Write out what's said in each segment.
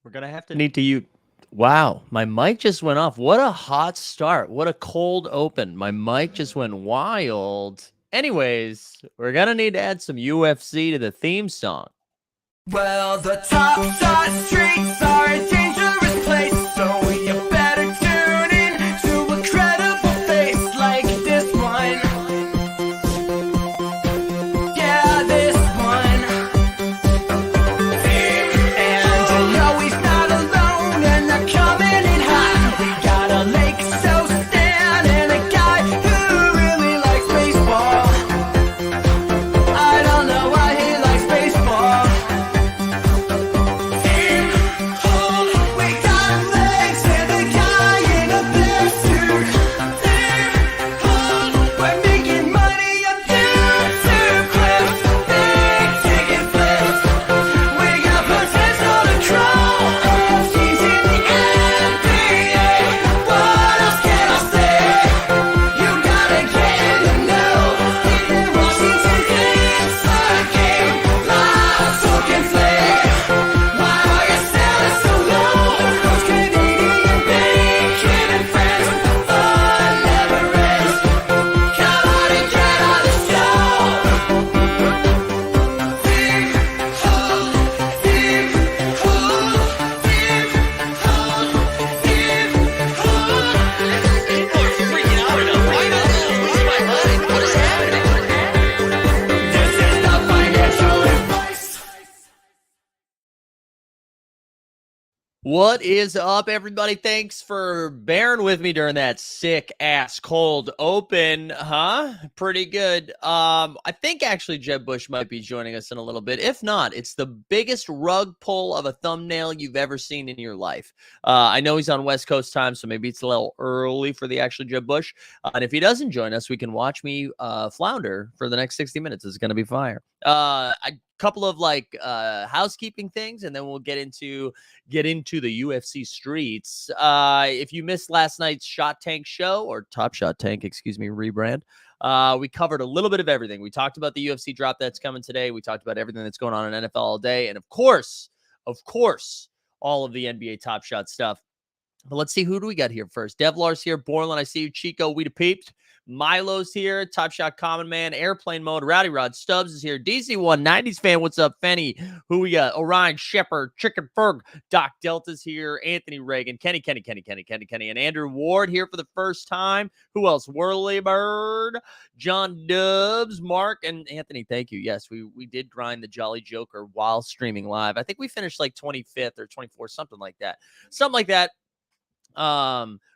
We're gonna have to need to you. Wow, my mic just went off. What a hot start. What a cold open. My mic just went wild. Anyways, we're gonna need to add some UFC to the theme song. Well, the top shot streets are a dangerous place, so you better tune in to a credible face like this one. Yeah, this one. And you know he's not alone, and they're coming in hot. We got a Lake so Stan and a guy who really likes baseball. I don't know why he likes baseball. What is up, everybody? Thanks for bearing with me during that sick ass cold open, huh? Pretty good. I think actually Jeb Bush might be joining us in a little bit. If not, it's the biggest rug pull of a thumbnail you've ever seen in your life. I know he's on West Coast time, so maybe it's a little early for the actual Jeb Bush. And if he doesn't join us, we can watch me flounder for the next 60 minutes. It's going to be fire. A couple of housekeeping things, and then we'll get into the UFC streets. If you missed last night's Shot Tank show, or Top Shot Tank, excuse me, rebrand, we covered a little bit of everything. We talked about the UFC drop that's coming today. We talked about everything that's going on in NFL all day. And of course, all of the NBA Top Shot stuff. But let's see, who do we got here first? Devlar's here. Borland, I see you. Chico, we peeped. Milo's here. Top Shot Common Man. Airplane Mode. Rowdy Rod Stubbs is here. DC190s fan. What's up, Fenny? Who we got? Orion Shepard. Chicken Ferg. Doc Delta's here. Anthony Reagan. Kenny. And Andrew Ward here for the first time. Who else? Whirly Bird. John Dubs. Mark. And Anthony, thank you. Yes, we did grind the Jolly Joker while streaming live. I think we finished like 25th or 24th, something like that.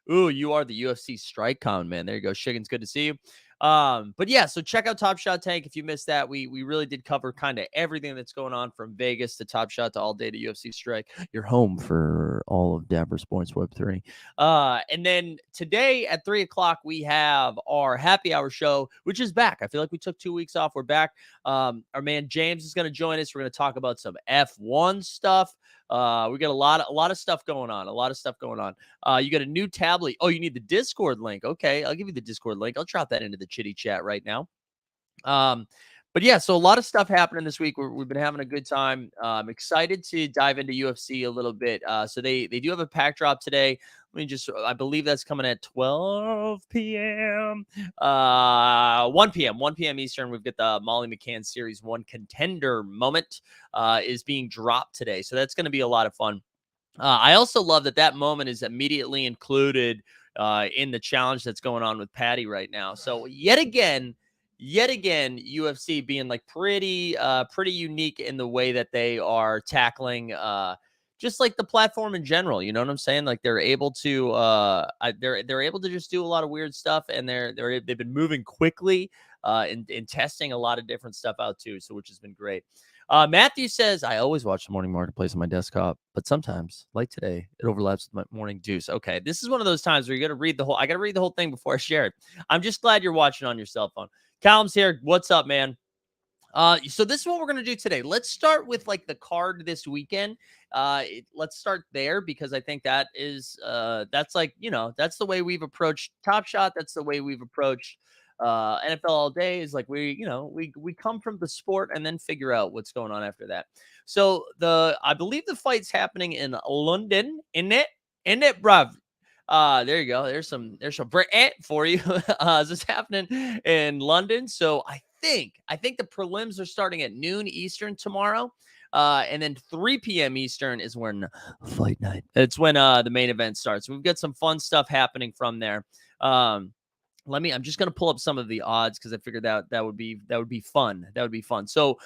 You are the UFC Strike Common Man. There you go. Shiggins, good to see you. But yeah, so check out Top Shot Tank if you missed that. We really did cover kind of everything that's going on from Vegas to Top Shot to all day to UFC Strike. Your home for all of Dapper Sports Web 3. And then today at 3:00 we have our happy hour show, which is back. I feel like we took 2 weeks off. We're back. Our man James is going to join us. We're going to talk about some F1 stuff. We got a lot of stuff going on. You got a new tablet. Oh, you need the Discord link. Okay, I'll give you the Discord link. I'll drop that into the chitty chat right now. But yeah, so a lot of stuff happening this week. We've been having a good time. I'm excited to dive into UFC a little bit. So they do have a pack drop today. I believe that's coming at 12 p.m. 1 p.m. Eastern. We've got the Molly McCann Series 1 contender moment is being dropped today. So that's going to be a lot of fun. I also love that moment is immediately included in the challenge that's going on with Paddy right now. So yet again, UFC being like pretty unique in the way that they are tackling just like the platform in general. You know what I'm saying? Like they're able to they're able to just do a lot of weird stuff, and they've been moving quickly and testing a lot of different stuff out too. So which has been great. Matthew says, I always watch the morning marketplace on my desktop, but sometimes, like today, it overlaps with my morning deuce. Okay, this is one of those times where I got to read the whole thing before I share it. I'm just glad you're watching on your cell phone. Callum's here. What's up, man? So this is what we're going to do today. Let's start with like the card this weekend. Let's start there because I think that is, that's like, that's the way we've approached Top Shot. That's the way we've approached NFL all day is like we come from the sport and then figure out what's going on after that. So I believe the fight's happening in London, in it, bruv. There you go. There's some Brit for you. This is happening in London. So I think the prelims are starting at noon Eastern tomorrow. And then 3 p.m. Eastern is when fight night. It's when the main event starts. We've got some fun stuff happening from there. I'm just gonna pull up some of the odds because I figured that would be fun. That would be fun. So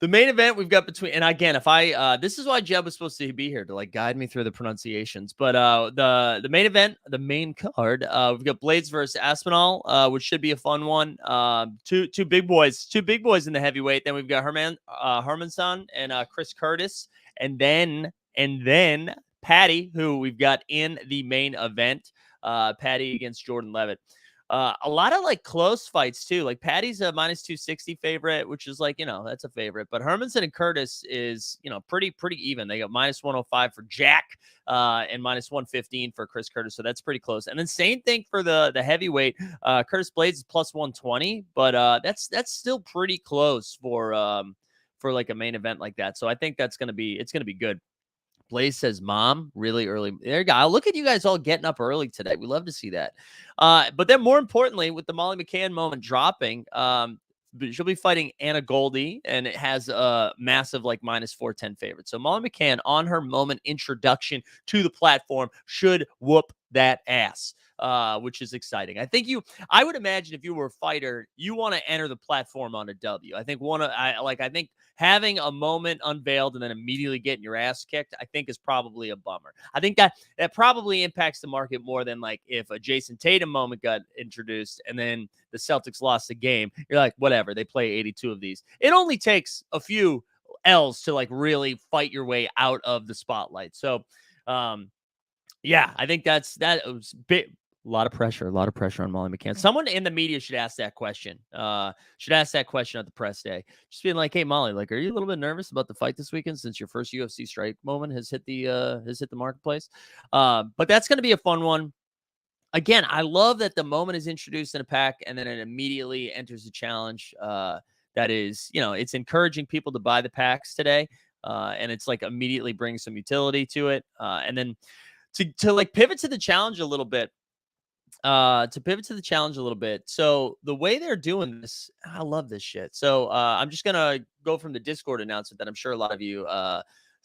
the main event we've got between, and again, if I this is why Jeb was supposed to be here to like guide me through the pronunciations. But the main event, the main card, we've got Blades versus Aspinall, which should be a fun one. Two big boys in the heavyweight. Then we've got Hermanson and Chris Curtis, and then Paddy, who we've got in the main event. Paddy against Jordan Levitt. A lot of like close fights too. Like Paddy's a minus 260 favorite, which is like, that's a favorite. But Hermanson and Curtis is, pretty even. They got minus 105 for Jack and minus 115 for Chris Curtis. So that's pretty close. And then same thing for the heavyweight. Curtis Blades is plus 120, but that's still pretty close for like a main event like that. So I think it's gonna be good. Blaze says, "Mom, really early." There you go. Look at you guys all getting up early today. We love to see that. But then, more importantly, with the Molly McCann moment dropping, she'll be fighting Anna Goldie, and it has a massive like minus 410 favorite. So Molly McCann on her moment introduction to the platform should whoop that ass. Which is exciting. I would imagine if you were a fighter, you want to enter the platform on a W. I think I think having a moment unveiled and then immediately getting your ass kicked, I think is probably a bummer. I think that probably impacts the market more than like if a Jason Tatum moment got introduced and then the Celtics lost the game. You're like, whatever, they play 82 of these. It only takes a few L's to like really fight your way out of the spotlight. So, yeah, I think that was big. A lot of pressure on Molly McCann. Someone in the media should ask that question. Should ask that question at the press day. Just being like, "Hey, Molly, like, are you a little bit nervous about the fight this weekend since your first UFC strike moment has hit the marketplace?" But that's going to be a fun one. Again, I love that the moment is introduced in a pack and then it immediately enters a challenge. That is, it's encouraging people to buy the packs today, and it's like immediately brings some utility to it, and then to like pivot to the challenge a little bit. So the way they're doing this, I love this shit. So I'm just gonna go from the Discord announcement that I'm sure a lot of you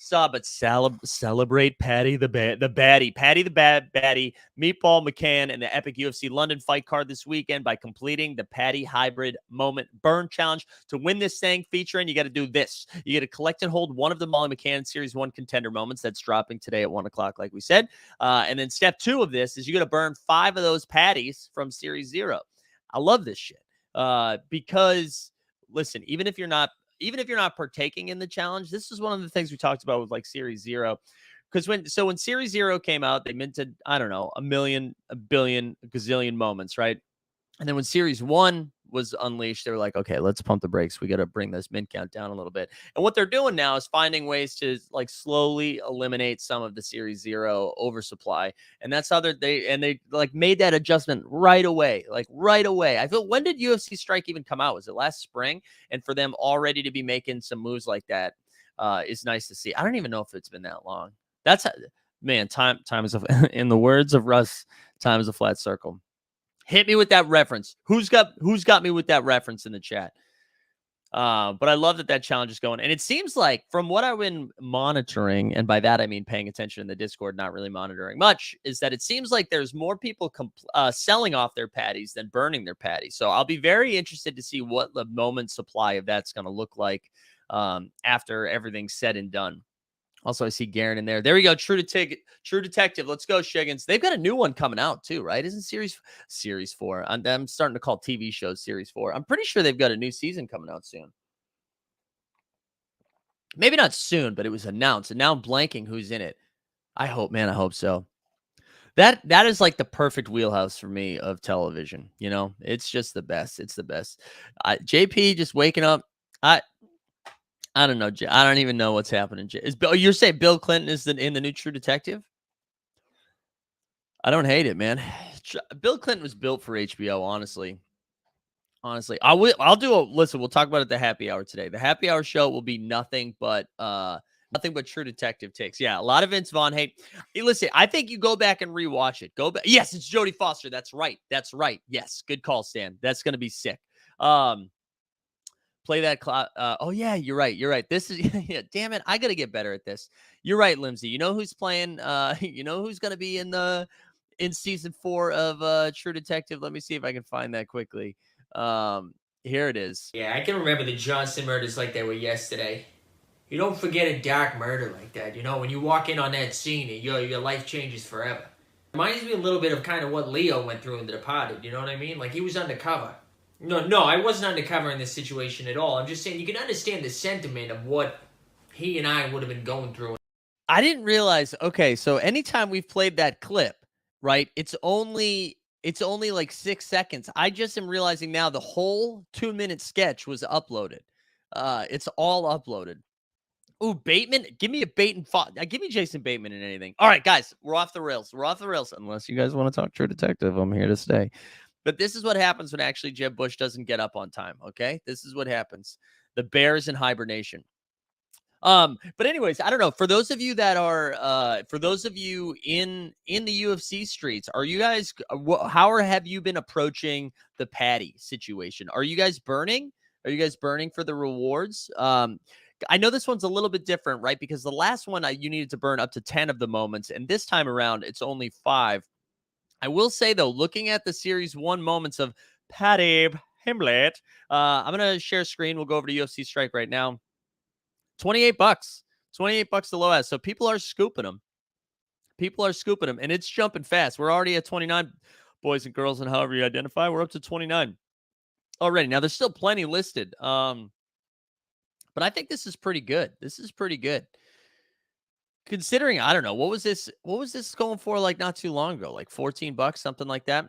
saw, but celebrate Paddy the baddie, Meatball McCann, and the epic UFC London fight card this weekend by completing the Paddy Hybrid Moment Burn Challenge. To win this thing featuring, you got to do this. You got to collect and hold one of the Molly McCann Series 1 contender moments that's dropping today at 1 o'clock, like we said. And then step 2 of this is you got to burn 5 of those Paddies from Series 0. I love this shit because, listen, even if you're not partaking in the challenge, this is one of the things we talked about with like Series 0. Because when Series 0 came out, they minted, I don't know, a million, a billion, a gazillion moments, right? And then when Series 1 was unleashed, they were like, okay, let's pump the brakes. We got to bring this mint count down a little bit. And what they're doing now is finding ways to like slowly eliminate some of the Series 0 oversupply. And that's how they like made that adjustment right away. I feel, when did UFC Strike even come out? Was it last spring? And for them already to be making some moves like that is nice to see. I don't even know if it's been that long. That's man, time is in the words of Russ, time is a flat circle. Hit me with that reference. Who's got me with that reference in the chat? But I love that challenge is going. And it seems like from what I've been monitoring, and by that I mean paying attention in the Discord, not really monitoring much, is that it seems like there's more people selling off their patties than burning their patties. So I'll be very interested to see what the moment supply of that's going to look like after everything's said and done. Also, I see Garen in there. There we go. True Detective. Let's go, Shiggins. They've got a new one coming out too, right? Isn't Series 4? I'm starting to call TV shows Series 4. I'm pretty sure they've got a new season coming out soon. Maybe not soon, but it was announced. And now I'm blanking who's in it. I hope so. That is like the perfect wheelhouse for me of television. It's just the best. It's the best. JP just waking up. I don't know. I don't even know what's happening. You're saying Bill Clinton is in the new True Detective? I don't hate it, man. Bill Clinton was built for HBO, honestly. Honestly, listen, we'll talk about it at the happy hour today. The happy hour show will be nothing but True Detective takes. Yeah, a lot of Vince Vaughn hate. Hey, listen, I think you go back and rewatch it. Go back. Yes, it's Jodie Foster. That's right. That's right. Yes, good call, Stan. That's gonna be sick. Play that oh yeah, you're right. You're right. This is yeah, damn it. I gotta get better at this. You're right, Limsey. You know who's playing you know who's gonna be in season 4 of True Detective. Let me see if I can find that quickly. Here it is. Yeah, I can remember the Johnson murders like they were yesterday. You don't forget a dark murder like that, you know? When you walk in on that scene, your life changes forever. Reminds me a little bit of kind of what Leo went through in The Departed, you know what I mean? Like, he was undercover. No, I wasn't undercover in this situation at all. I'm just saying you can understand the sentiment of what he and I would have been going through. I didn't realize. Okay, so anytime we've played that clip, right? It's only like 6 seconds. I just am realizing now the whole 2-minute sketch was uploaded. It's all uploaded. Ooh, Bateman. Give me a give me Jason Bateman in anything. All right, guys, we're off the rails. We're off the rails. Unless you guys want to talk True Detective, I'm here to stay. But this is what happens when actually Jeb Bush doesn't get up on time. Okay, this is what happens. The Bears in hibernation. But anyways, I don't know. For those of you that are, for those of you in the UFC streets, are you guys? Have you been approaching the Paddy situation? Are you guys burning? Are you guys burning for the rewards? I know this one's a little bit different, right? Because the last one you needed to burn up to 10 of the moments, and this time around it's only 5. I will say though, looking at the series 1 moments of Paddy Himlet, I'm gonna share screen. We'll go over to UFC Strike right now. $28. $28 the low as. So people are scooping them. People are scooping them, and it's jumping fast. We're already at 29, boys and girls, and however you identify. We're up to 29 already. Now there's still plenty listed. But I think this is pretty good. This is pretty good. Considering, I don't know, what was this going for like not too long ago? Like $14, something like that.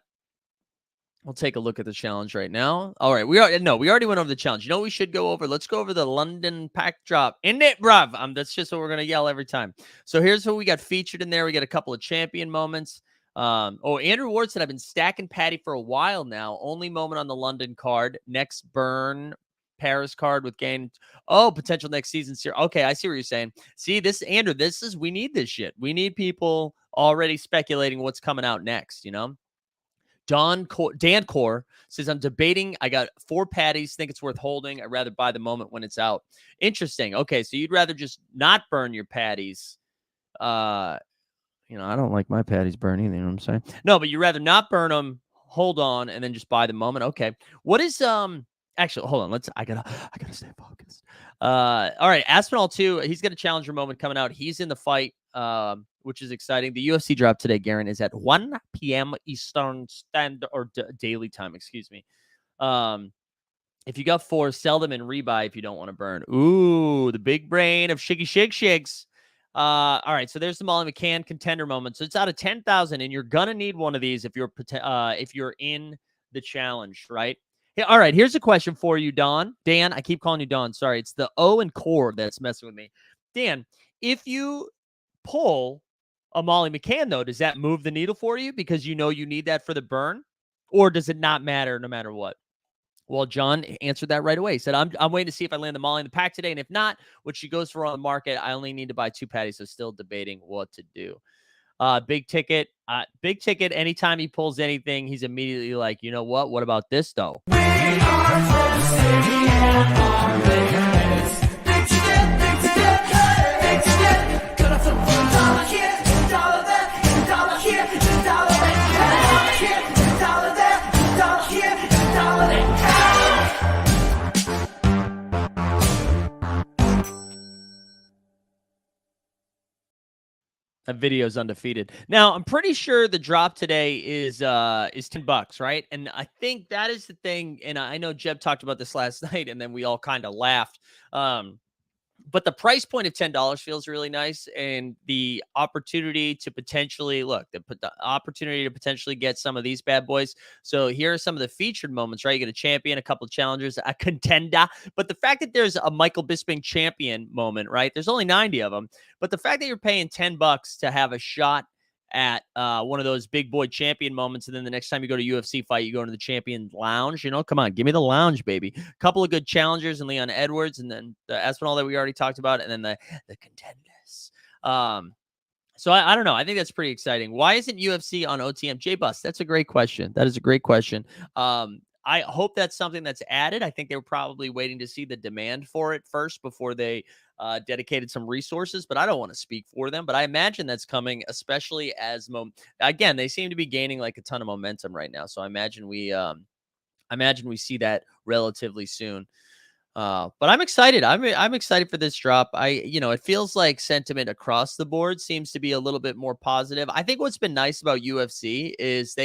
We'll take a look at the challenge right now. All right, we already went over the challenge. You know what we should go over? Let's go over the London pack drop. In it, bruv. That's just what we're gonna yell every time. So here's who we got featured in there. We got a couple of champion moments. Andrew Ward said, I've been stacking Paddy for a while now. Only moment on the London card. Next burn Paris card with gain. Oh, potential next season. Okay, I see what you're saying. See, this, Andrew, we need this shit. We need people already speculating what's coming out next, you know? Dan Core says, I'm debating. I got 4 Paddies. Think it's worth holding. I'd rather buy the moment when it's out. Interesting. Okay, so you'd rather just not burn your Paddies. I don't like my Paddies burn either. You know what I'm saying? No, but you'd rather not burn them, hold on, and then just buy the moment. Okay. What is actually, hold on. I gotta stay focused. All right, Aspinall 2. He's got a challenger moment coming out. He's in the fight. Which is exciting. The UFC drop today, Garen, is at 1 p.m. Eastern Standard or daily time. Excuse me. If you got 4, sell them and rebuy if you don't want to burn. Ooh, the big brain of Shiggy Shigs. All right, so there's the Molly McCann contender moment. So it's out of 10,000, and you're gonna need one of these if you're in the challenge, right? Yeah. All right, here's a question for you, Dan. I keep calling you Don. Sorry, it's the O and Core that's messing with me. Dan, if you pull a Molly McCann, though, does that move the needle for you because you know you need that for the burn? Or does it not matter no matter what? Well, John answered that right away. He said, I'm waiting to see if I land the Molly in the pack today. And if not, what she goes for on the market, I only need to buy 2 Paddies. So still debating what to do. Big ticket. Anytime he pulls anything, he's immediately like, you know what? What about this, though? We are from the city and our big step, big step. Gonna flip $1 here, $1 there, $1 here, $1 there, $1 here, $1 there, $1 here, $1 there. That video is undefeated. Now, I'm pretty sure the drop today is $10, right? And I think that is the thing. And I know Jeb talked about this last night, and then we all kind of laughed. But the price point of $10 feels really nice, and the opportunity to potentially the opportunity to potentially get some of these bad boys. So here are some of the featured moments, right? You get a champion, a couple of challengers, a contender. But the fact that there's a Michael Bisping champion moment, right? There's only 90 of them. But the fact that you're paying $10 to have a shot at one of those big boy champion moments, and then the next time you go to UFC fight, you go into the champion lounge. Come on, give me the lounge, baby. A couple of good challengers and Leon Edwards, and then the Espinal that we already talked about, and then the contenders. So I don't know. I think that's pretty exciting. Why isn't UFC on OTM? J-Bus, that's a great question. That is a great question. I hope that's something that's added. I think they were probably waiting to see the demand for it first before they dedicated some resources, but I don't want to speak for them. But I imagine that's coming, especially as again, they seem to be gaining like a ton of momentum right now. So I imagine we see that relatively soon. But I'm excited. I'm excited for this drop. It feels like sentiment across the board seems to be a little bit more positive. I think what's been nice about UFC is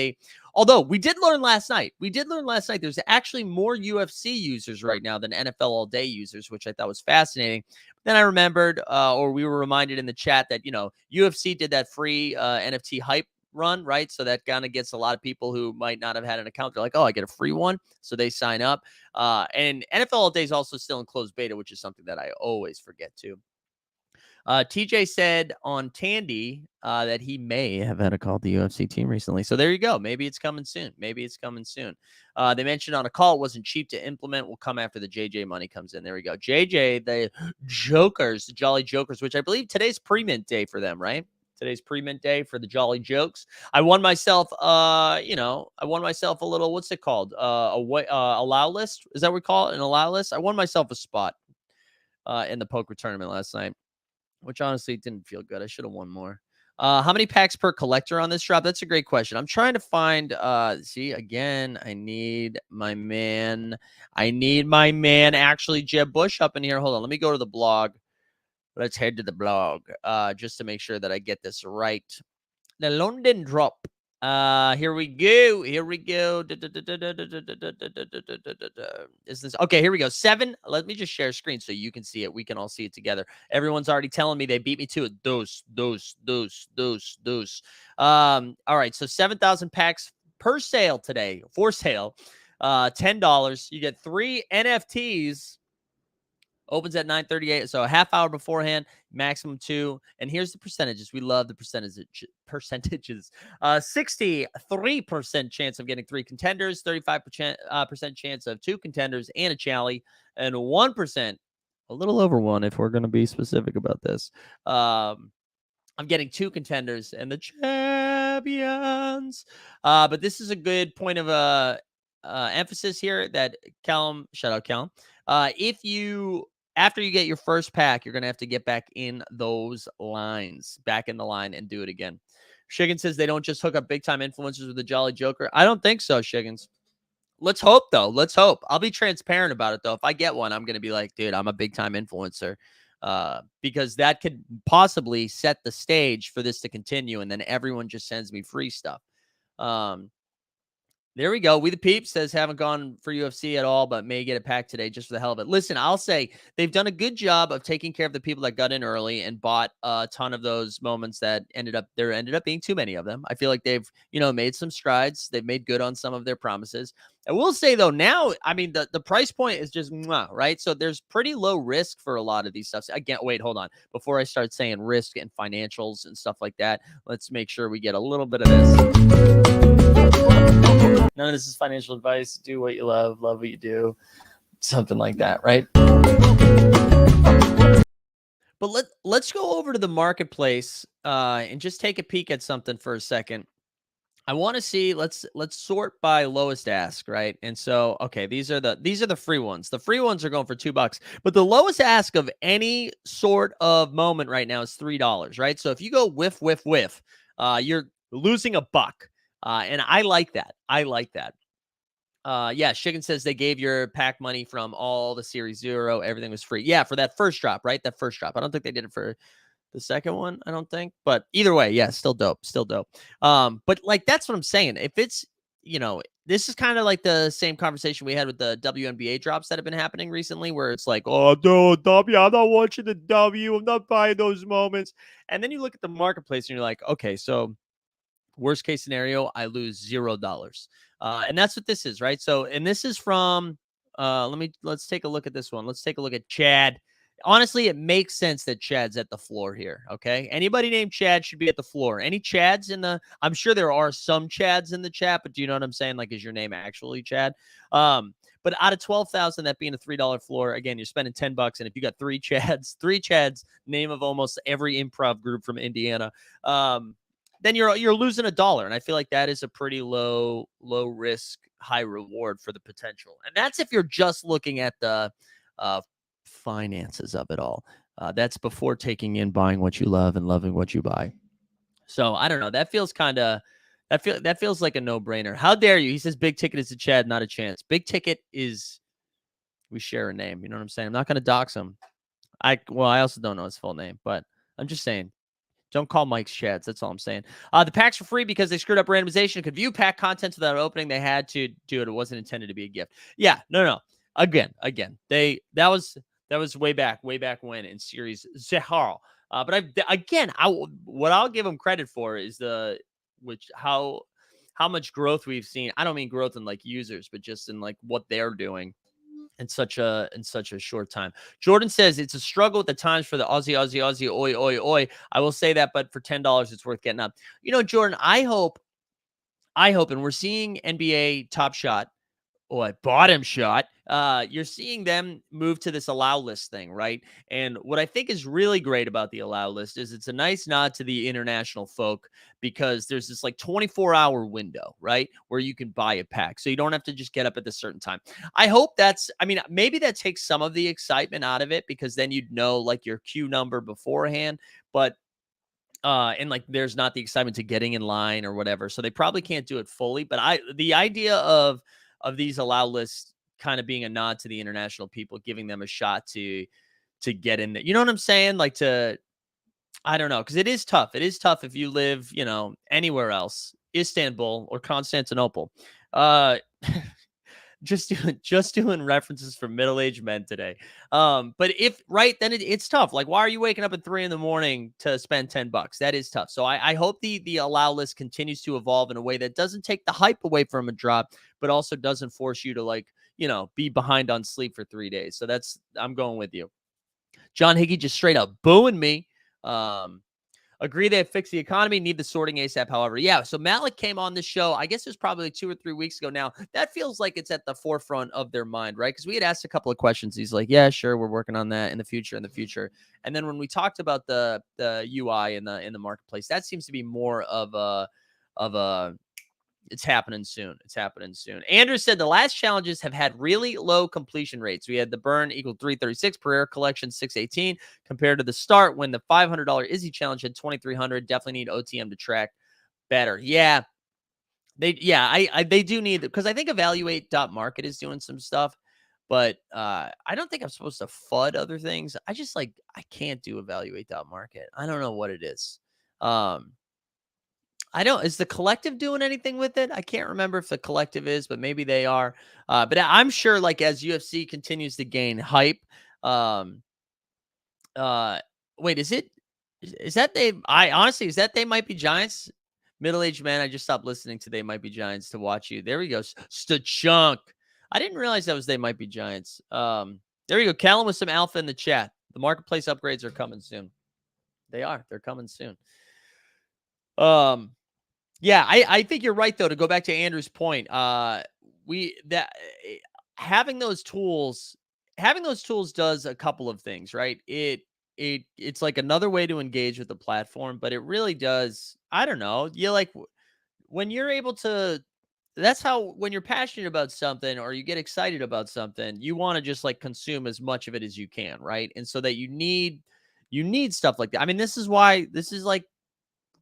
although we did learn last night, there's actually more UFC users right now than NFL All Day users, which I thought was fascinating. Then I remembered, or we were reminded in the chat that, UFC did that free NFT hype run, right? So that kind of gets a lot of people who might not have had an account. They're like, oh, I get a free one. So they sign up. And NFL All Day is also still in closed beta, which is something that I always forget to. TJ said on Tandy that he may have had a call to the UFC team recently. So there you go. Maybe it's coming soon. They mentioned on a call it wasn't cheap to implement. Will come after the JJ money comes in. There we go. JJ, the Jokers, the Jolly Jokers, which I believe today's pre-mint day for them, right? Today's pre-mint day for the Jolly Jokes. I won myself, a little, what's it called? Allow list. Is that what we call it? An allow list? I won myself a spot in the poker tournament last night, which honestly didn't feel good. I should have won more. How many packs per collector on this drop? That's a great question. I'm trying to find, again, I need my man, actually, Jeb Bush up in here. Hold on. Let me go to the blog. Let's head to the blog just to make sure that I get this right. The London drop. Here we go. Is this okay? Here we go. 7. Let me just share screen so you can see it. We can all see it together. Everyone's already telling me they beat me to it. Dose. All right. So 7,000 packs per sale today. For sale. $10. You get 3 NFTs. Opens at 9:38, so a half hour beforehand, maximum 2. And here's the percentages. We love the percentages. 63% chance of getting 3 contenders, 35% chance of 2 contenders and a chally, and 1%, a little over 1 if we're going to be specific about this. I'm getting 2 contenders and the champions. But this is a good point of emphasis here that Callum, shout out Callum. After you get your first pack, you're going to have to get back in those lines, back in the line and do it again. Shiggins says they don't just hook up big-time influencers with the Jolly Joker. I don't think so, Shiggins. Let's hope, though. Let's hope. I'll be transparent about it, though. If I get one, I'm going to be like, dude, I'm a big-time influencer. Because that could possibly set the stage for this to continue, and then everyone just sends me free stuff. There we go. We the Peeps says haven't gone for UFC at all, but may get a pack today just for the hell of it. Listen, I'll say they've done a good job of taking care of the people that got in early and bought a ton of those moments that ended up being too many of them. I feel like they've, made some strides. They've made good on some of their promises. I will say though, now, I mean, the price point is just right. So there's pretty low risk for a lot of these stuff. Again, wait, hold on. Before I start saying risk and financials and stuff like that, let's make sure we get a little bit of this. None of this is financial advice. Do what you love what you do. Something like that, right? But let's go over to the marketplace and just take a peek at something for a second. I want to see, let's sort by lowest ask, right? And so, okay, these are the free ones. The free ones are going for $2, but the lowest ask of any sort of moment right now is $3, right? So if you go whiff, you're losing $1. And I like that. Yeah, Shiggin says they gave your pack money from all the Series 0. Everything was free. Yeah, for that first drop, right? That first drop. I don't think they did it for the second one, I don't think. But either way, yeah, still dope. But like, that's what I'm saying. If it's, this is kind of like the same conversation we had with the WNBA drops that have been happening recently, where it's like, oh, no, W, I'm not watching the W. I'm not buying those moments. And then you look at the marketplace and you're like, okay, so worst case scenario, I lose $0. And that's what this is, right? So, and this is from, let's take a look at this one. Let's take a look at Chad. honestly, it makes sense that Chad's at the floor here. Okay. Anybody named Chad should be at the floor. Any Chads in the, I'm sure there are some Chads in the chat, but do you know what I'm saying? Like, is your name actually Chad? But out of 12,000, that being a $3 floor, again, you're spending $10. And if you got three Chads, name of almost every improv group from Indiana, then you're losing $1. And I feel like that is a pretty low risk, high reward for the potential. And that's if you're just looking at the finances of it all. That's before taking in buying what you love and loving what you buy. So I don't know. That feels kind of that feels like a no-brainer. How dare you? He says big ticket is a Chad, not a chance. Big ticket is, we share a name. You know what I'm saying? I'm not going to dox him. I also don't know his full name, but I'm just saying, don't call Mike's Chads. That's all I'm saying. The packs are free because they screwed up randomization. Could view pack contents without opening. They had to do it. It wasn't intended to be a gift. Yeah, no. Again, that was way back when in series Zahar. But what I'll give them credit for is how much growth we've seen. I don't mean growth in like users, but just in like what they're doing in such a short time. Jordan says it's a struggle at the times for the Aussie, oi. I will say that, but for $10, it's worth getting up. You know, Jordan, I hope, and we're seeing NBA Top Shot, bottom shot. You're seeing them move to this allow list thing, right? And what I think is really great about the allow list is it's a nice nod to the international folk, because there's this like 24-hour window, right, where you can buy a pack. So you don't have to just get up at a certain time. I hope maybe that takes some of the excitement out of it, because then you'd know like your queue number beforehand, but and like there's not the excitement to getting in line or whatever. So they probably can't do it fully, but the idea of these allow lists kind of being a nod to the international people, giving them a shot to get in there. You know what I'm saying? Like I don't know, because it is tough. It is tough if you live, anywhere else, Istanbul or Constantinople. Just doing references for middle-aged men today. But then it's tough. Like, why are you waking up at 3 a.m. to spend $10? That is tough. So I hope the allow list continues to evolve in a way that doesn't take the hype away from a drop, but also doesn't force you to be behind on sleep for 3 days. So I'm going with you. John Hickey just straight up booing me. Agree they have fixed the economy, need the sorting ASAP. However, yeah. So Malik came on the show, I guess it was probably 2 or 3 weeks ago now. That feels like it's at the forefront of their mind, right? Because we had asked a couple of questions. He's like, yeah, sure, we're working on that in the future. And then when we talked about the UI in the marketplace, that seems to be more of a it's happening soon. Andrew said the last challenges have had really low completion rates. We had the burn equal 336, Pereira collection 618, compared to the start when the $500 Izzy challenge had 2,300. Definitely need OTM to track better. Yeah, they do need, because I think evaluate.market is doing some stuff, but I don't think I'm supposed to FUD other things. I can't do evaluate.market. I don't know what it is. Is the collective doing anything with it? I can't remember if the collective is, but maybe they are. But I'm sure, like, as UFC continues to gain hype, wait, is that They Might Be Giants? Middle-aged man, I just stopped listening to They Might Be Giants to watch you. There we go. Chunk. I didn't realize that was They Might Be Giants. There we go. Callum with some alpha in the chat. The marketplace upgrades are coming soon. They're coming soon. Yeah, I think you're right, though, to go back to Andrew's point. Having those tools does a couple of things, right? It's like another way to engage with the platform, but it really does. I don't know. When you're able to, that's how, when you're passionate about something or you get excited about something, you want to just like consume as much of it as you can, right? And so that you need stuff like that. I mean, this is like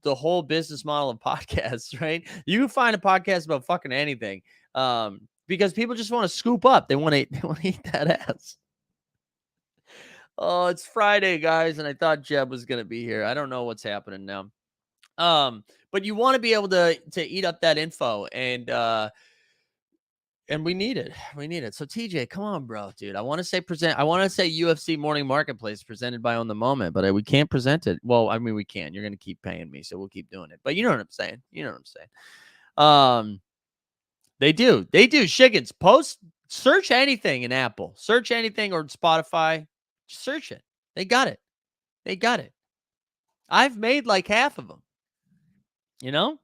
the whole business model of podcasts, right? You can find a podcast about fucking anything, because people just want to scoop up. They want to eat that ass. Oh, it's Friday, guys, and I thought Jeb was gonna be here. I don't know what's happening now. But you want to be able to eat up that info, and we need it. So TJ, come on, bro, dude. I want to say UFC Morning Marketplace presented by On the Moment, but we can't present it. Well, I mean, we can. You're going to keep paying me, so we'll keep doing it. But you know what I'm saying. They do. Shiggins, search anything in Apple. Search anything, or Spotify. Just search it. They got it. They got it. I've made like half of them. You know?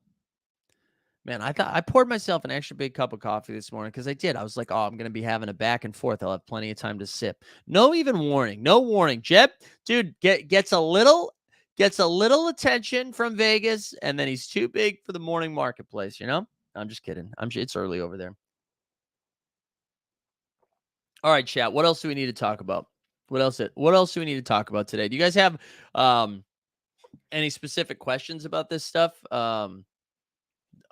Man, I thought I poured myself an extra big cup of coffee this morning because I did. I was like, oh, I'm going to be having a back and forth. I'll have plenty of time to sip. No even warning. No warning. Jeb, dude, gets a little attention from Vegas, and then he's too big for the morning marketplace, you know? I'm just kidding. It's early over there. All right, chat. What else do we need to talk about? What else do we need to talk about today? Do you guys have any specific questions about this stuff?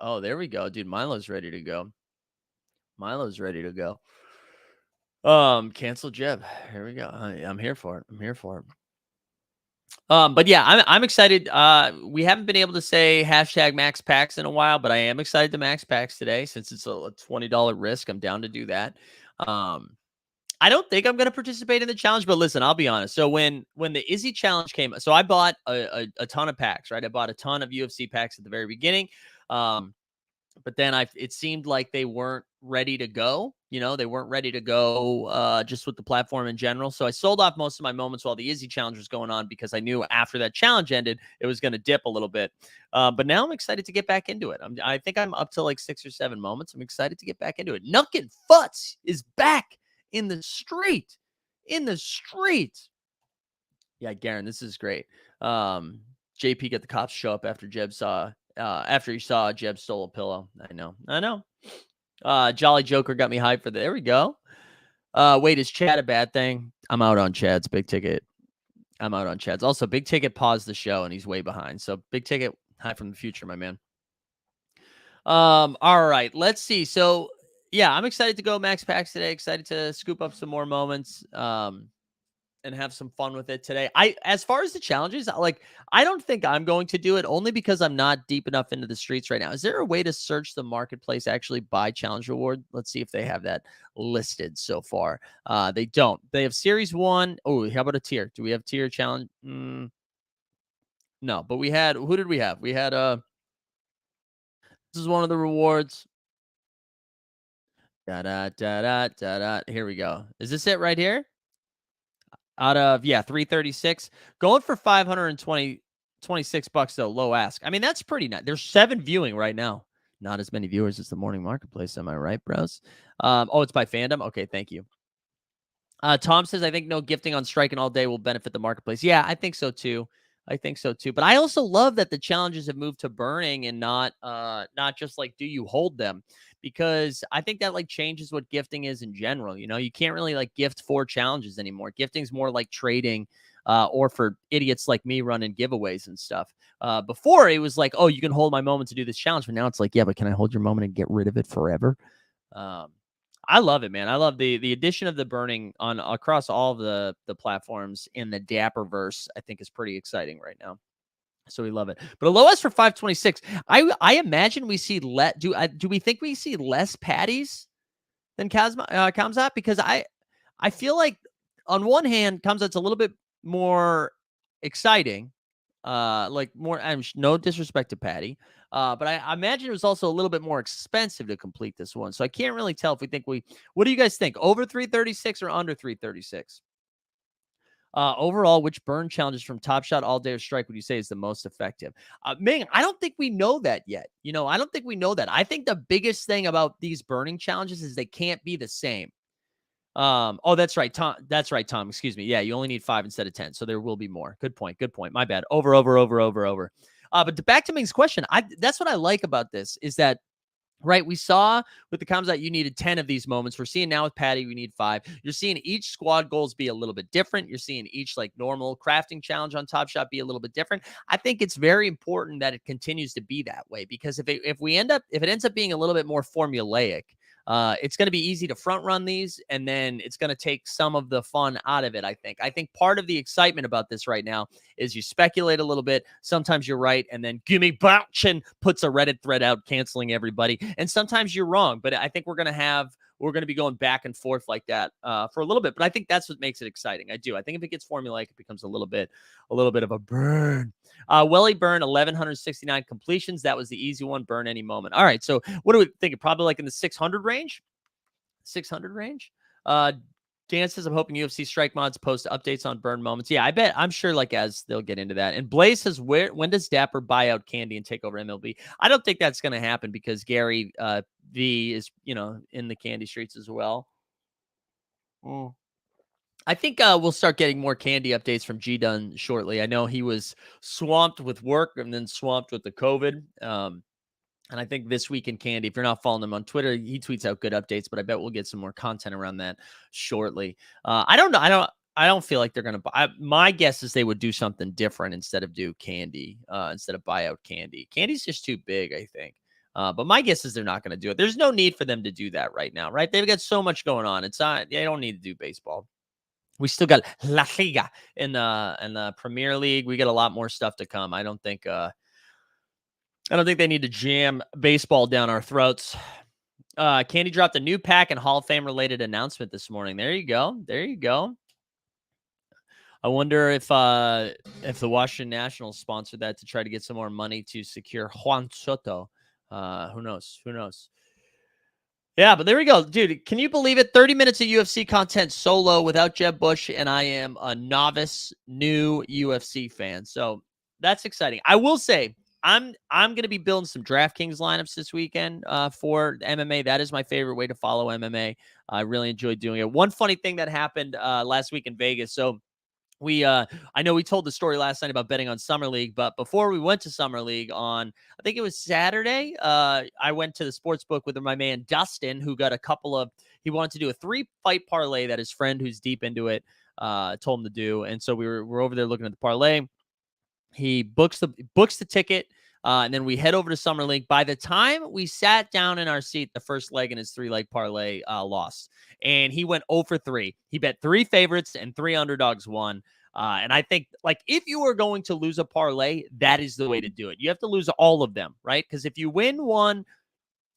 Oh, there we go, dude. Milo's ready to go. Cancel Jeb. Here we go. I'm here for it. But yeah, I'm excited. We haven't been able to say hashtag max packs in a while, but I am excited to max packs today since it's a $20 risk. I'm down to do that. I don't think I'm going to participate in the challenge, but listen, I'll be honest. So when the Izzy challenge came, so I bought a ton of packs, right? I bought a ton of UFC packs at the very beginning. But then it seemed like they weren't ready to go. You know, they weren't ready to go just with the platform in general. So I sold off most of my moments while the Izzy challenge was going on because I knew after that challenge ended, it was going to dip a little bit. But now I'm excited to get back into it. I think I'm up to like 6 or 7 moments. I'm excited to get back into it. Nuckin Futz is back in the street. Yeah, Garen, this is great. JP got the cops show up after he saw Jeb stole a pillow. I know. Jolly Joker got me hyped for there we go. Wait, is Chad a bad thing? I'm out on Chad's big ticket. Also, big ticket paused the show and he's way behind. So big ticket, hi from the future, my man. All right, let's see. So yeah, I'm excited to go max packs today. Excited to scoop up some more moments. And have some fun with it today. As far as the challenges, I don't think I'm going to do it only because I'm not deep enough into the streets right now. Is there a way to search the marketplace, actually buy challenge reward? Let's see if they have that listed so far. They don't. They have series 1. Oh, how about a tier? Do we have tier challenge? No, but who did we have? We had, this is one of the rewards. Here we go. Is this it right here? Out of 336, going for 26 bucks though, low ask. I mean, that's pretty nice. There's 7 viewing right now. Not as many viewers as the morning marketplace. Am I right, bros? Oh, it's by fandom. Okay, thank you. Tom says, I think no gifting on striking all day will benefit the marketplace. Yeah, I think so too. But I also love that the challenges have moved to burning and not just like, do you hold them? Because I think that like changes what gifting is in general. You know, you can't really like gift for challenges anymore. Gifting's more like trading or for idiots like me running giveaways and stuff. Before it was like, oh, you can hold my moment to do this challenge. But now it's like, yeah, but can I hold your moment and get rid of it forever? I love it, man. I love the addition of the burning on across all the platforms in the Dapperverse. I think is pretty exciting right now. So we love it. But a low S for 526. I imagine we see do we think we see less Paddies than Kamzat? Because I feel like on one hand, Kamzat's a little bit more exciting. Like more, no disrespect to Paddy. But I imagine it was also a little bit more expensive to complete this one. So I can't really tell if we think what do you guys think? Over 336 or under 336? Overall, which burn challenges from Top Shot, All Day, or Strike would you say is the most effective? Ming, I don't think we know that yet. You know, I don't think we know that. I think the biggest thing about these burning challenges is they can't be the same. Oh, that's right, Tom. Excuse me. Yeah, you only need 5 instead of 10, so there will be more. Good point. My bad. Over. But back to Ming's question, that's what I like about this is that, right, we saw with the Kamzat you needed 10 of these moments. We're seeing now with Paddy we need 5. You're seeing each squad goals be a little bit different. You're seeing each like normal crafting challenge on Top Shot be a little bit different. I think it's very important that it continues to be that way because if it ends up being a little bit more formulaic, it's going to be easy to front run these, and then it's going to take some of the fun out of it. I think part of the excitement about this right now is you speculate a little bit. Sometimes you're right, and then Gimme Bouchin puts a Reddit thread out canceling everybody. And sometimes you're wrong, but I think we're going to be going back and forth like that for a little bit. But I think that's what makes it exciting. I do. I think if it gets formulaic, it becomes a little bit of a burn. Welly burn 1,169 completions. That was the easy one. Burn any moment. All right. So what do we think? Probably like in the 600 range. Dan says, I'm hoping UFC Strike mods post updates on burn moments. Yeah, I'm sure like as they'll get into that. And Blaze says, when does Dapper buy out Candy and take over MLB? I don't think that's going to happen because Gary V is, in the Candy streets as well. I think we'll start getting more Candy updates from G Dunn shortly. I know he was swamped with work and then swamped with the COVID. And I think this week in Candy, if you're not following him on Twitter, he tweets out good updates, but I bet we'll get some more content around that shortly. I don't know. I don't feel like they're going to my guess is they would do something different instead of do Candy, instead of buy out Candy. Candy's just too big, I think. But my guess is they're not going to do it. There's no need for them to do that right now, right? They've got so much going on. They don't need to do baseball. We still got La Liga in the Premier League. We got a lot more stuff to come. I don't think they need to jam baseball down our throats. Candy dropped a new pack and Hall of Fame related announcement this morning. There you go. There you go. I wonder if the Washington Nationals sponsored that to try to get some more money to secure Juan Soto. Who knows? Who knows? Yeah, but there we go. Dude, can you believe it? 30 minutes of UFC content solo without Jeb Bush, and I am a novice, new UFC fan. So that's exciting. I will say, I'm going to be building some DraftKings lineups this weekend for MMA. That is my favorite way to follow MMA. I really enjoyed doing it. One funny thing that happened last week in Vegas. So I know we told the story last night about betting on Summer League, but before we went to Summer League on, I think it was Saturday, I went to the sports book with my man Dustin, who got he wanted to do a 3-fight parlay that his friend who's deep into it told him to do. And so we're over there looking at the parlay. He books the ticket, and then we head over to Summer League. By the time we sat down in our seat, the first leg in his 3-leg parlay lost. And he went 0 for 3. He bet 3 favorites and 3 underdogs won. And I think, like, if you are going to lose a parlay, that is the way to do it. You have to lose all of them, right? Because if you win one,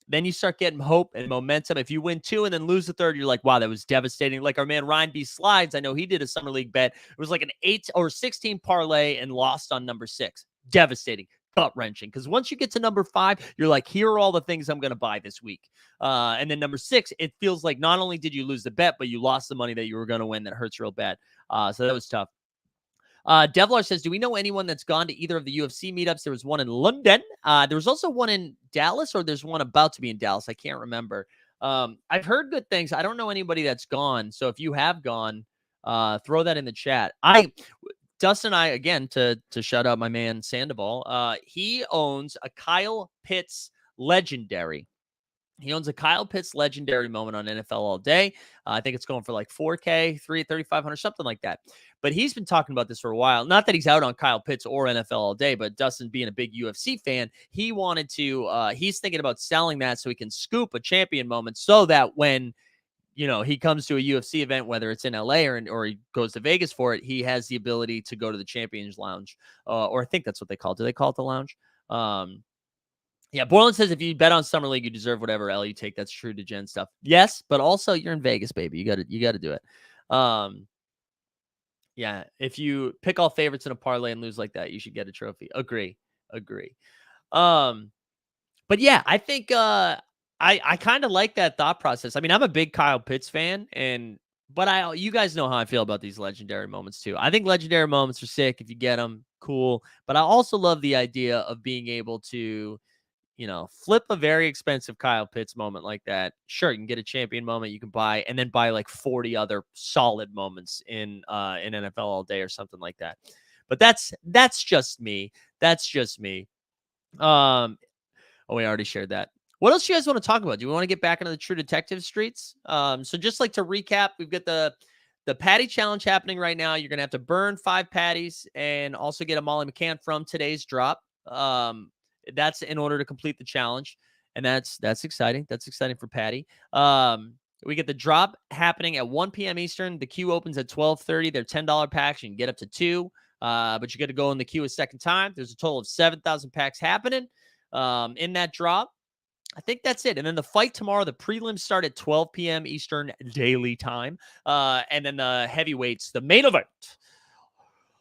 then you start getting hope and momentum. If you win 2 and then lose the third, you're like, wow, that was devastating. Like our man Ryan B. Slides, I know he did a Summer League bet. It was like an 8 or 16 parlay and lost on number 6. Devastating. Gut-wrenching, because once you get to number 5, you're like, here are all the things I'm going to buy this week. And then number 6, it feels like not only did you lose the bet, but you lost the money that you were going to win. That hurts real bad. So that was tough. Devlar says, do we know anyone that's gone to either of the UFC meetups? There was one in London. There was also one in Dallas, or there's one about to be in Dallas. I can't remember. I've heard good things. I don't know anybody that's gone. So if you have gone, throw that in the chat. Dustin and I, again, to shout out my man Sandoval, he owns a Kyle Pitts legendary. He owns a Kyle Pitts legendary moment on NFL All Day. I think it's going for like 4K, 3,500, something like that. But he's been talking about this for a while. Not that he's out on Kyle Pitts or NFL All Day, but Dustin being a big UFC fan, he wanted to, he's thinking about selling that so he can scoop a champion moment so that when he comes to a UFC event, whether it's in LA or he goes to Vegas for it, he has the ability to go to the Champions Lounge, or I think that's what they call it. Do they call it the lounge? Yeah, Borland says if you bet on Summer League, you deserve whatever L you take. That's true to Jen stuff. Yes, but also you're in Vegas, baby. You got to do it. Yeah, if you pick all favorites in a parlay and lose like that, you should get a trophy. Agree. But yeah, I think I kind of like that thought process. I mean, I'm a big Kyle Pitts fan, but you guys know how I feel about these legendary moments too. I think legendary moments are sick if you get them, cool. But I also love the idea of being able to, flip a very expensive Kyle Pitts moment like that. Sure, you can get a champion moment you can buy, and then buy like 40 other solid moments in NFL All Day or something like that. But that's just me. That's just me. Oh, we already shared that. What else do you guys want to talk about? Do we want to get back into the True Detective streets? So just like to recap, we've got the Paddy challenge happening right now. You're going to have to burn 5 Paddies and also get a Molly McCann from today's drop. That's in order to complete the challenge. And that's exciting. That's exciting for Paddy. We get the drop happening at 1 p.m. Eastern. The queue opens at 12:30. They're $10 packs. You can get up to 2. But you got to go in the queue a second time. There's a total of 7,000 packs happening in that drop. I think that's it. And then the fight tomorrow, the prelims start at 12 p.m. Eastern daily time. And then the heavyweights, the main event.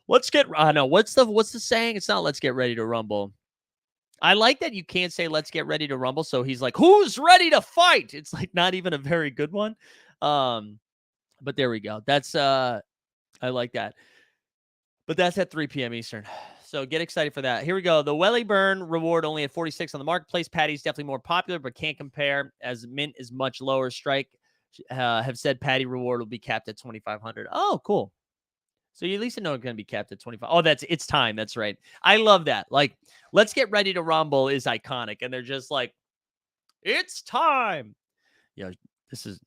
What's the saying? It's not let's get ready to rumble. I like that you can't say let's get ready to rumble. So he's like, who's ready to fight? It's like not even a very good one. But there we go. That's I like that. But that's at 3 p.m. Eastern. So get excited for that. Here we go. The Welly Burn reward only at 46 on the marketplace. Paddy's definitely more popular, but can't compare as mint is much lower. Strike have said Paddy reward will be capped at 2,500. Oh, cool. So you at least know it's going to be capped at 25. Oh, it's time. That's right. I love that. Like, let's get ready to rumble is iconic. And they're just like, it's time. Yeah, this is,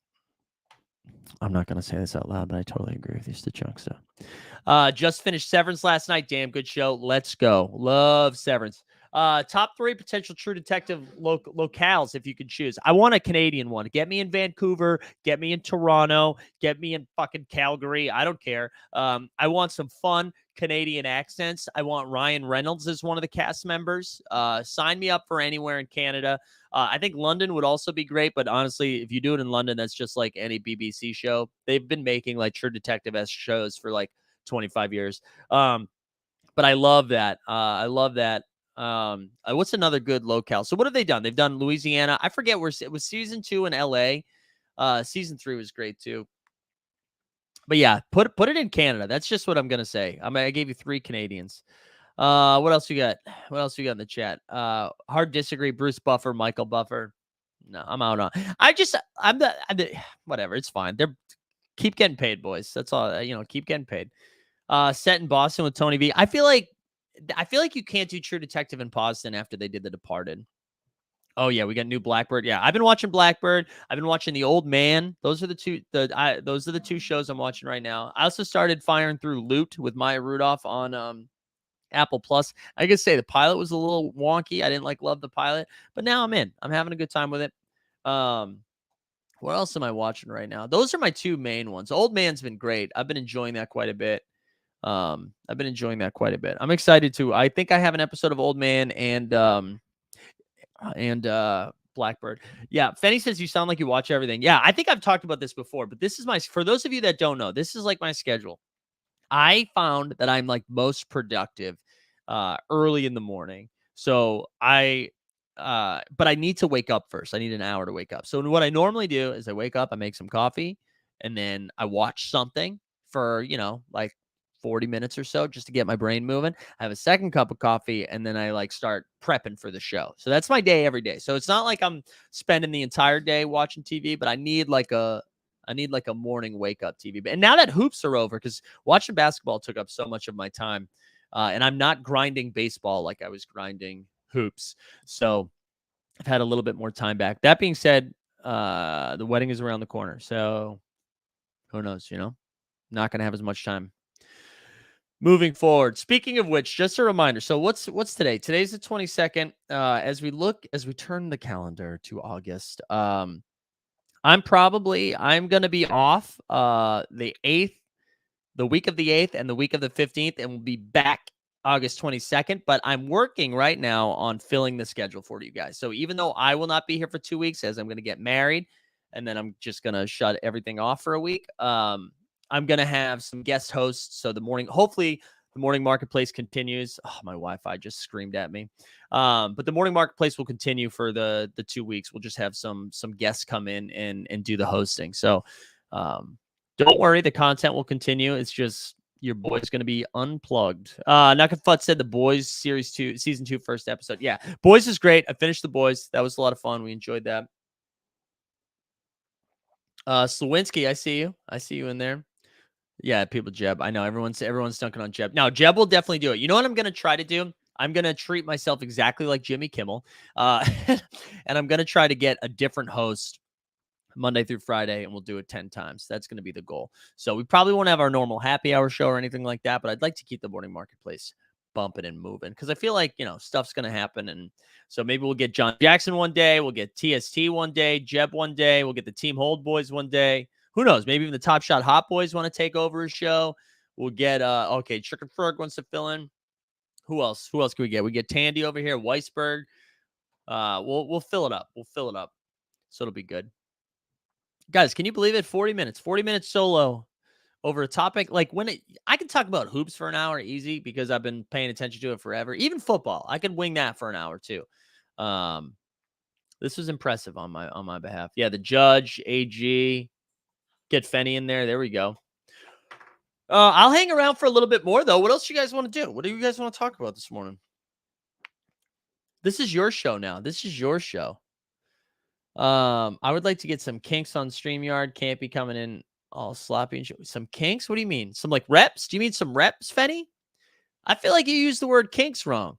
I'm not going to say this out loud, but I totally agree with you, Stachunk. So, just finished Severance last night. Damn good show. Let's go. Love Severance. Top 3 potential True Detective locales if you could choose. I want a Canadian one. Get me in Vancouver. Get me in Toronto. Get me in fucking Calgary. I don't care. I want some fun Canadian accents. I want Ryan Reynolds as one of the cast members. Sign me up for anywhere in Canada. I think London would also be great, but honestly, if you do it in London, that's just like any BBC show. They've been making like True Detective-esque shows for like 25 years. But I love that. I love that. What's another good locale? So what have they done? They've done Louisiana. I forget where it was. Season 2 in LA. Season 3 was great too. But yeah, put it in Canada. That's just what I'm gonna say. I gave you 3 Canadians. What else you got? What else you got in the chat? Hard disagree. Bruce Buffer, Michael Buffer. No, I'm out on. I'm the whatever. It's fine. They're keep getting paid, boys. That's all. Keep getting paid. Set in Boston with Tony V. I feel like you can't do True Detective in Boston after they did The Departed. Oh yeah, we got new Blackbird. Yeah, I've been watching Blackbird. I've been watching The Old Man. Those are the two shows I'm watching right now. I also started firing through Loot with Maya Rudolph on Apple Plus. I can say the pilot was a little wonky. I didn't love the pilot, but now I'm in. I'm having a good time with it. What else am I watching right now? Those are my 2 main ones. Old Man's been great. I've been enjoying that quite a bit. I'm excited to. I think I have an episode of Old Man and Blackbird. Yeah, Fenny says you sound like you watch everything. Yeah, I think I've talked about this before, but this is for those of you that don't know, this is like my schedule. I found that I'm like most productive early in the morning. So but I need to wake up first. I need an hour to wake up. So what I normally do is I wake up, I make some coffee, and then I watch something for, like 40 minutes or so just to get my brain moving. I have a second cup of coffee, and then I like start prepping for the show. So that's my day every day. So it's not like I'm spending the entire day watching TV, but I need like a morning wake up TV. And now that hoops are over, because watching basketball took up so much of my time, and I'm not grinding baseball like I was grinding hoops. So I've had a little bit more time back. That being said, the wedding is around the corner. So who knows, not going to have as much time moving forward. Speaking of which, just a reminder. So what's today? Today's the 22nd. As we turn the calendar to August, I'm going to be off the 8th, the week of the 8th and the week of the 15th, and we'll be back August 22nd. But I'm working right now on filling the schedule for you guys. So even though I will not be here for 2 weeks, as I'm going to get married, and then I'm just going to shut everything off for a week, I'm going to have some guest hosts. So hopefully the morning marketplace continues. Oh, my Wi-Fi just screamed at me. But the morning marketplace will continue for the 2 weeks. We'll just have some guests come in and do the hosting. So don't worry, the content will continue. It's just your boy's going to be unplugged. Nakafut said the Boys season 2 first episode. Yeah, Boys is great. I finished the Boys. That was a lot of fun. We enjoyed that. Slawinski, I see you. I see you in there. Yeah, people Jeb. I know everyone's dunking on Jeb. Now, Jeb will definitely do it. You know what I'm going to try to do? I'm going to treat myself exactly like Jimmy Kimmel. And I'm going to try to get a different host Monday through Friday, and we'll do it 10 times. That's going to be the goal. So we probably won't have our normal happy hour show or anything like that, but I'd like to keep the morning marketplace bumping and moving because I feel like, stuff's going to happen. And so maybe we'll get John Jackson one day. We'll get TST one day, Jeb one day. We'll get the Team Hold Boys one day. Who knows? Maybe even the Top Shot Hot Boys want to take over a show. We'll get, Chicken Ferg wants to fill in. Who else? Who else can we get? We get Tandy over here, Weisberg. We'll fill it up. So it'll be good. Guys, can you believe it? 40 minutes solo over a topic. Like I can talk about hoops for an hour easy because I've been paying attention to it forever. Even football, I could wing that for an hour too. This was impressive on my behalf. Yeah, the judge, AG, Get Fenny in there. There we go. I'll hang around for a little bit more, though. What else you guys want to do? What do you guys want to talk about this morning? This is your show now. This is your show. I would like to get some kinks on StreamYard. Can't be coming in all sloppy and some kinks. What do you mean? Some like reps? Do you mean some reps, Fenny? I feel like you used the word kinks wrong.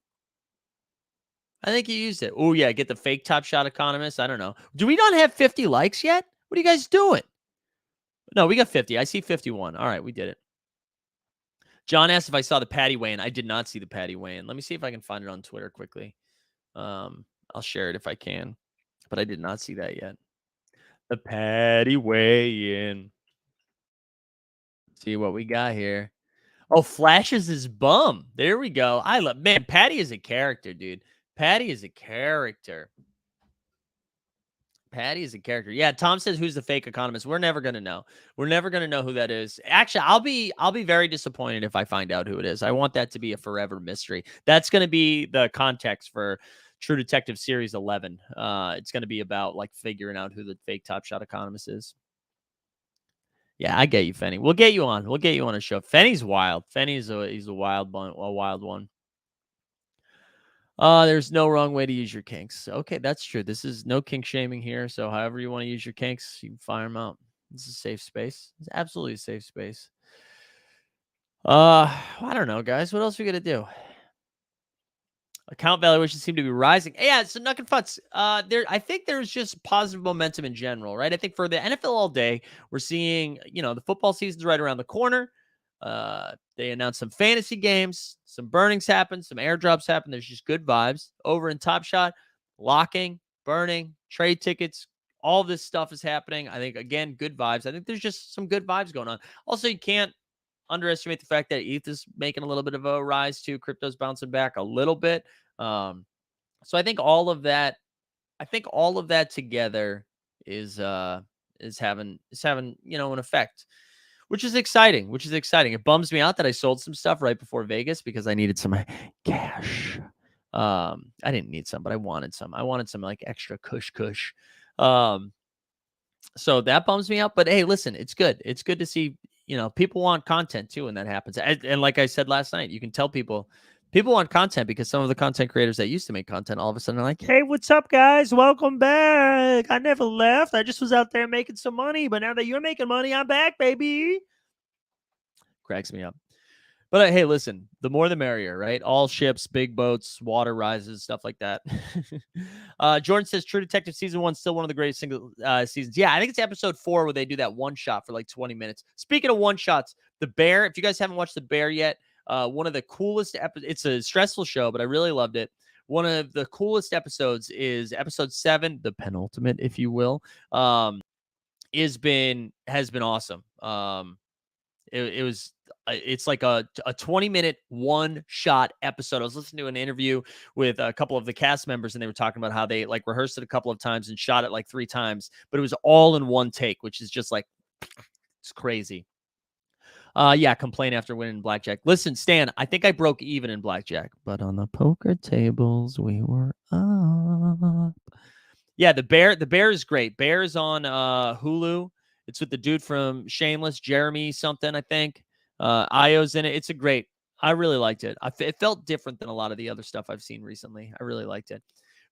I think you used it. Oh yeah, get the fake Top Shot economist. I don't know. Do we not have 50 likes yet? What are you guys doing? No, we got 50. I see 51. All right, we did it. John asked if I saw the Paddy weigh-in. I did not see the Paddy weigh-in. Let me see if I can find it on Twitter quickly. I'll share it if I can, but I did not see that yet. The Paddy weigh-in. See what we got here. Oh, flashes his bum. There we go. I love, man, Paddy is a character, dude. Paddy is a character. Paddy is a character. Yeah, Tom says, who's the fake economist? We're never gonna know. We're never gonna know who that is. Actually, I'll be very disappointed if I find out who it is. I want that to be a forever mystery. That's gonna be the context for True Detective Series 11. It's gonna be about like figuring out who the fake Top Shot economist is. Yeah, I get you, Fenny. We'll get you on. We'll get you on a show. Fenny's wild. He's a wild one. A wild one. There's no wrong way to use your kinks. Okay, that's true. This is no kink shaming here. So however you want to use your kinks, you can fire them out. This is a safe space. It's absolutely a safe space. I don't know, guys. What else are we gonna do? Account valuations seem to be rising. Yeah, so Nuck and Futz. I think there's just positive momentum in general, right? I think for the NFL all day, we're seeing, the football season's right around the corner. They announced some fantasy games, some burnings happen, some airdrops happen. There's just good vibes over in Top Shot. Locking, burning, trade tickets, all this stuff is happening. I think, again, good vibes. I think there's just some good vibes going on. Also, you can't underestimate the fact that ETH is making a little bit of a rise too. Crypto's bouncing back a little bit. So I think all of that together is having an effect, which is exciting. It bums me out that I sold some stuff right before Vegas because I needed some cash. I didn't need some, but I wanted some. I wanted some like extra kush. So that bums me out. But hey, listen, it's good. It's good to see, people want content too when that happens. And like I said last night, you can tell people want content because some of the content creators that used to make content all of a sudden are like, hey, what's up, guys? Welcome back. I never left. I just was out there making some money. But now that you're making money, I'm back, baby. Cracks me up. But hey, listen, the more the merrier, right? All ships, big boats, water rises, stuff like that. Jordan says True Detective Season 1 still one of the greatest single seasons. Yeah, I think it's episode 4 where they do that one shot for like 20 minutes. Speaking of one shots, The Bear, if you guys haven't watched The Bear yet, one of the coolest episodes. It's a stressful show, but I really loved it. One of the coolest episodes is episode 7, the penultimate, if you will. Has been awesome. It's like a 20-minute one-shot episode. I was listening to an interview with a couple of the cast members, and they were talking about how they like rehearsed it a couple of times and shot it like 3 times, but it was all in one take, which is just like, it's crazy. Yeah, complain after winning blackjack. Listen, Stan, I think I broke even in blackjack, but on the poker tables, we were up. Yeah, The Bear is great. Bear is on Hulu. It's with the dude from Shameless, Jeremy something, I think. Io's in it. I really liked it. It felt different than a lot of the other stuff I've seen recently. I really liked it.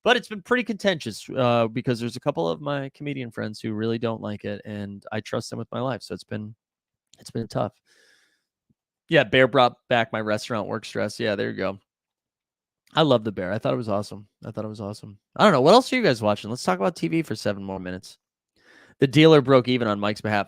But it's been pretty contentious because there's a couple of my comedian friends who really don't like it, and I trust them with my life. So it's been tough. Yeah, Bear brought back my restaurant work stress. Yeah, there you go. I love The Bear. I thought it was awesome. I don't know. What else are you guys watching? Let's talk about TV for 7 more minutes. The dealer broke even on Mike's behalf.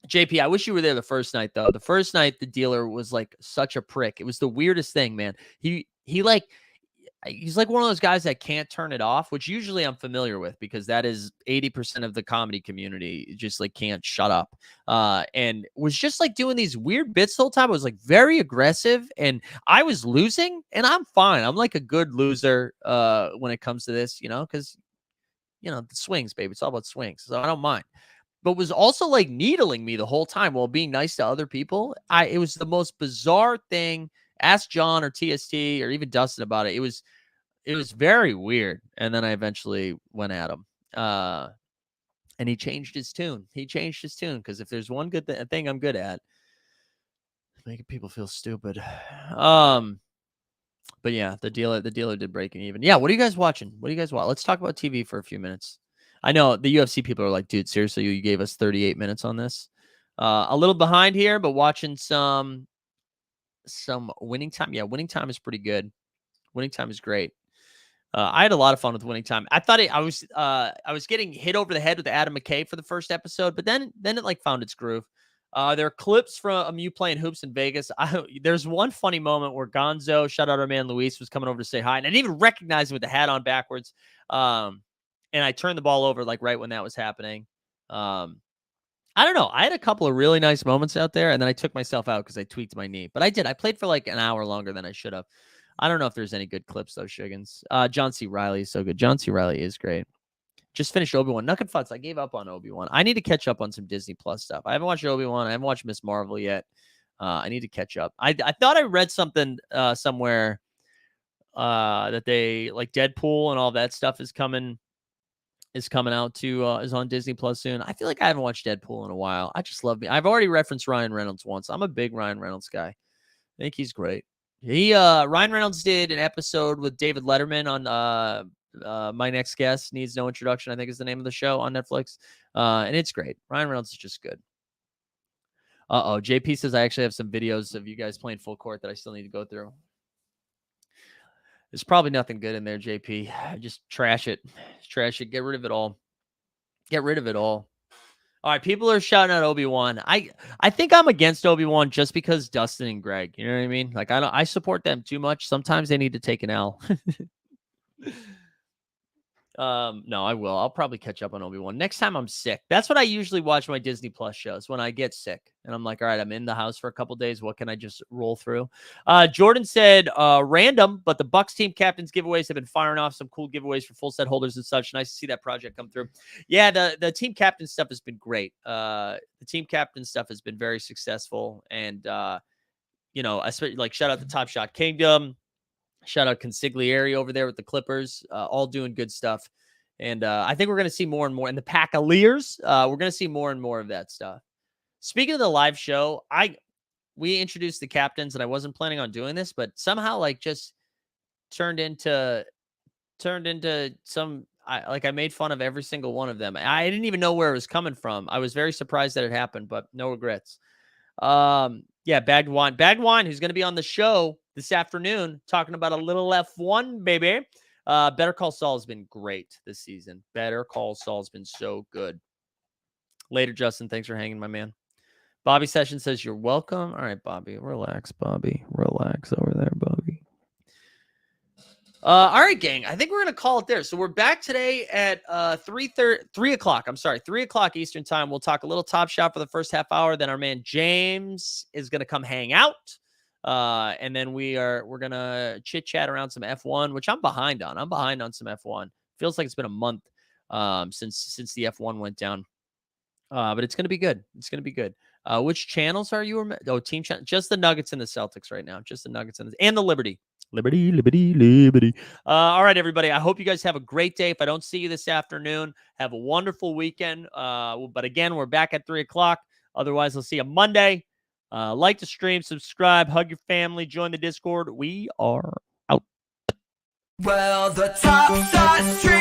JP, I wish you were there the first night, though. The first night, the dealer was like such a prick. It was the weirdest thing, man. He's like one of those guys that can't turn it off, which usually I'm familiar with because that is 80% of the comedy community just like can't shut up. And was just like doing these weird bits the whole time. It was like very aggressive and I was losing and I'm fine. I'm like a good loser when it comes to this, because, the swings, baby. It's all about swings. So I don't mind. But was also like needling me the whole time while being nice to other people. It was the most bizarre thing. Ask John or TST or even Dustin about it. It was very weird. And then I eventually went at him. And he changed his tune. He changed his tune because if there's one good thing I'm good at, making people feel stupid. But yeah, the dealer did breaking even. Yeah, what are you guys watching? What do you guys watch? Let's talk about TV for a few minutes. I know the UFC people are like, dude, seriously, you gave us 38 minutes on this. A little behind here, but watching some Winning Time. Yeah, Winning Time is pretty good. Winning Time is great. I had a lot of fun with Winning Time. I thought I was getting hit over the head with Adam McKay for the first episode, but then it like found its groove. There are clips from you playing hoops in Vegas. There's one funny moment where Gonzo, shout out our man Luis, was coming over to say hi, and I didn't even recognize him with the hat on backwards. And I turned the ball over like right when that was happening. I don't know. I had a couple of really nice moments out there, and then I took myself out because I tweaked my knee. But I did. I played for like an hour longer than I should have. I don't know if there's any good clips, though, Shiggins. John C. Reilly is so good. John C. Reilly is great. Just finished Obi-Wan. Nuck and Futz. I gave up on Obi-Wan. I need to catch up on some Disney Plus stuff. I haven't watched Obi-Wan. I haven't watched Miss Marvel yet. I need to catch up. I thought I read something somewhere that they like Deadpool and all that stuff is coming out to is on Disney Plus soon. I feel like I haven't watched Deadpool in a while. I just love me. I've already referenced Ryan Reynolds once. I'm a big Ryan Reynolds guy. I think he's great. Ryan Reynolds did an episode with David Letterman on My Next Guest Needs No Introduction, I think is the name of the show on Netflix. And it's great. Ryan Reynolds is just good. JP says I actually have some videos of you guys playing full court that I still need to go through. There's probably nothing good in there, JP. Just trash it. Trash it. Get rid of it all. Get rid of it all. All right, people are shouting out Obi-Wan. I think I'm against Obi-Wan just because Dustin and Greg. You know what I mean? Like I support them too much. Sometimes they need to take an L. No, I will. I'll probably catch up on Obi-Wan next time I'm sick. That's what I usually watch my Disney Plus shows when I get sick. And I'm like, all right, I'm in the house for a couple days. What can I just roll through? Jordan said, random, but the Bucks team captains giveaways have been firing off some cool giveaways for full set holders and such. Nice to see that project come through. Yeah, the team captain stuff has been great. The team captain stuff has been very successful. And, especially like shout out to Top Shot Kingdom. Shout out Consigliere over there with the Clippers, all doing good stuff. And I think we're going to see more and more in the Packaliers. We're going to see more and more of that stuff. Speaking of the live show, we introduced the captains and I wasn't planning on doing this, but somehow like just turned into some, I made fun of every single one of them. I didn't even know where it was coming from. I was very surprised that it happened, but no regrets. Yeah, Bagged Wine, who's going to be on the show this afternoon, talking about a little F1, baby. Better Call Saul has been great this season. Better Call Saul has been so good. Later, Justin. Thanks for hanging, my man. Bobby Sessions says, you're welcome. All right, Bobby. Relax, Bobby. Relax over there, Bobby. All right, gang. I think we're going to call it there. So we're back today at 3 o'clock. I'm sorry, 3 o'clock Eastern time. We'll talk a little Top Shot for the first half hour. Then our man James is going to come hang out. And then we're going to chit chat around some F1, which I'm behind on. I'm behind on some F1. Feels like it's been a month since the F1 went down. But it's going to be good. It's going to be good. Which channels are you? Team channel. Just the Nuggets and the Celtics right now. Just the Nuggets and the Liberty. Liberty. All right, everybody. I hope you guys have a great day. If I don't see you this afternoon, have a wonderful weekend. But again, we're back at 3 o'clock. Otherwise, I'll see you Monday. Like the stream, subscribe, hug your family, join the Discord. We are out. Well, the Top Shot Streak